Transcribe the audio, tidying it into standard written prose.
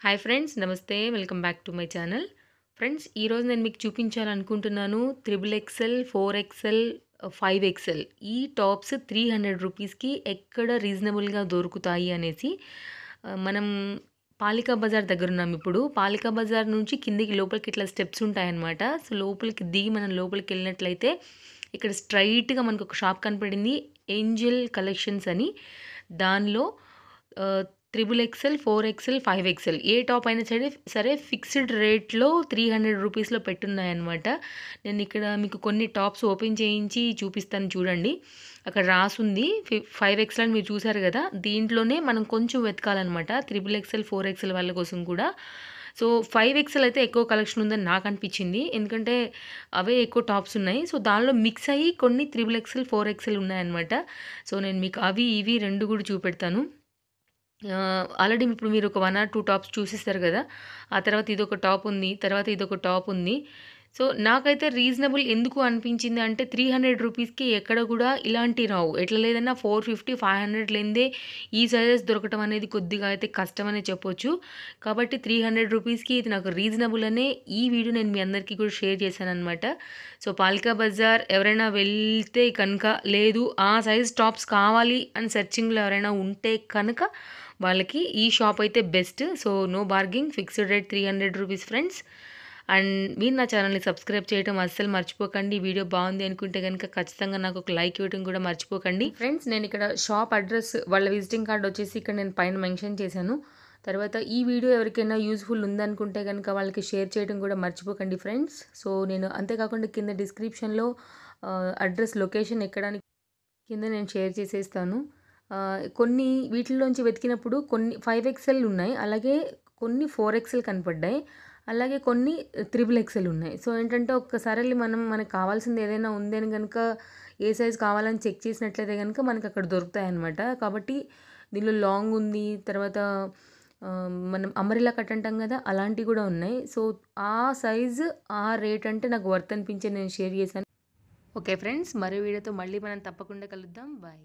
Hi friends నమస్తే. Welcome back to my channel. Friends ఈరోజు నేను మీకు చూపించాలనుకుంటున్నాను త్రిబుల్ ఎక్సెల్, 4 ఎక్సెల్, 5 ఎక్సెల్ ఈ టాప్స్ 300 రూపీస్‌కి ఎక్కడ రీజనబుల్‌గా దొరుకుతాయి అనేసి. మనం పాలికా బజార్ దగ్గరున్నాం ఇప్పుడు. పాలికా బజార్ నుంచి కిందకి లోపలికి ఇట్లా స్టెప్స్ ఉంటాయన్నమాట. సో, లోపలికి దిగి మనం లోపలికెళ్ళినట్లయితే ఇక్కడ స్ట్రెయిట్‌గా మనకొక షాప్ కనపడింది. ఏంజెల్ కలెక్షన్స్ అని. దానిలో త్రిబుల్ ఎక్సెల్, 4 ఎక్సెల్, 5 ఎక్సెల్ ఏ టాప్ అయినా సరే ఫిక్స్డ్ రేట్‌లో 300 రూపీస్‌లో పెట్టున్నాయన్నమాట. నేనిక్కడ మీకు కొన్ని టాప్స్ ఓపెన్ చేయించి చూపిస్తాను చూడండి. అక్కడ రాసుంది 5 ఎక్సెల్ అని మీరు చూసారు గదా! దీంట్లోనే మనం కొంచెం వెతకాలన్నమాట. త్రిబుల్ ఎక్సెల్, 4 ఎక్సెల్ వాళ్ళ కోసం కూడా. సో, 5 ఎక్సెల్ అయితే ఎక్కువ కలెక్షన్ ఉందని నాకనిపిచ్చింది. ఎందుకంటే అవే ఎక్కువ టాప్స్ ఉన్నాయి. సో, దానిలో మిక్స్ అయ్యి కొన్ని త్రిబుల్ ఎక్సెల్, 4 ఎక్సెల్ ఉన్నాయన్నమాట. సో, నేను మీకు అవి ఇవి 2 గూడా చూపెడతాను. ఆల్రెడీ ఇప్పుడు మీరు ఒక 1 ఆర్ 2 టాప్స్ చూసేసారు గదా! ఆ తర్వాత ఇదొక టాప్ ఉంది. తర్వాత ఇదొక టాప్ ఉంది. సో, నాకైతే రీజనబుల్ ఎందుకు అనిపించింది అంటే 300 రూపీస్‌కి ఎక్కడ గూడా ఇలాంటివి రావు. ఎట్లా లేదన్నా 450, 500 లేనిదే ఈ సైజెస్ దొరకటం అనేది కొద్దిగా అయితే కష్టమనే చెప్పొచ్చు. కాబట్టి 300 రూపీస్‌కి ఇది నాకు రీజనబుల్ అనే ఈ వీడియో నేను మీ అందరికీ కూడా షేర్ చేశాననమాట. సో, పాలికా బజార్ ఎవరైనా వెళ్తే కనుక లేదు ఆ సైజ్ టాప్స్ కావాలి అని సెర్చింగ్‌లో ఎవరైనా ఉంటే కనుక వాళ్ళకి ఈ షాప్ అయితే best. So, no bargaining fixed rate 300 rupees friends. And మీరు నా ఛానల్‌ని సబ్స్క్రైబ్ చేయడం అస్సలు మర్చిపోకండి. వీడియో బాగుంది అనుకుంటే గనుక ఖచ్చితంగా నాకు ఒక లైక్ ఇవ్వడం కూడా మర్చిపోకండి. ఫ్రెండ్స్ నేనిక్కడ షాప్ అడ్రెస్ వాళ్ళ విజిటింగ్ కార్డ్ వచ్చేసి ఇక్కడ నేను పైన మెన్షన్ చేశాను. తర్వాత ఈ వీడియో ఎవరికైనా యూజ్‌ఫుల్ ఉందనుకుంటే గనుక వాళ్ళకి షేర్ చేయడం కూడా మర్చిపోకండి ఫ్రెండ్స్. సో, నేను అంతేకాకుండా కింద డిస్క్రిప్షన్‌లో అడ్రెస్ లొకేషన్ ఎక్కడానికి కింద నేను షేర్ చేసేస్తాను. కొన్ని వీటిల్లోంచి వెతికినప్పుడు కొన్ని 5 ఎక్సెల్ ఉన్నాయి. అలాగే కొన్ని 4 ఎక్సెల్ కనపడ్డాయి. అలాగే కొన్ని త్రిబుల్ ఎక్సెల్ ఉన్నాయి. సో, ఏంటంటే ఒక్కసారెళ్లి మనకు కావాల్సింది ఏదైనా ఉంది అని గనుక ఏ సైజ్ కావాలని చెక్ చేసినట్లయితే గనుక మనకక్కడ దొరుకుతాయన్నమాట. కాబట్టి దీనిలో లాంగ్ ఉంది. తర్వాత మనం అంబ్రెల్లా కట్ అంటాం గదా! అలాంటివి గూడా ఉన్నాయి. సో, ఆ సైజ్, ఆ రేట్ అంటే నాకు వర్త్ అనిపించి నేను షేర్ చేశాను. ఓకే ఫ్రెండ్స్ మరో వీడియోతో మళ్ళీ మనం తప్పకుండా కలుద్దాం. బాయ్.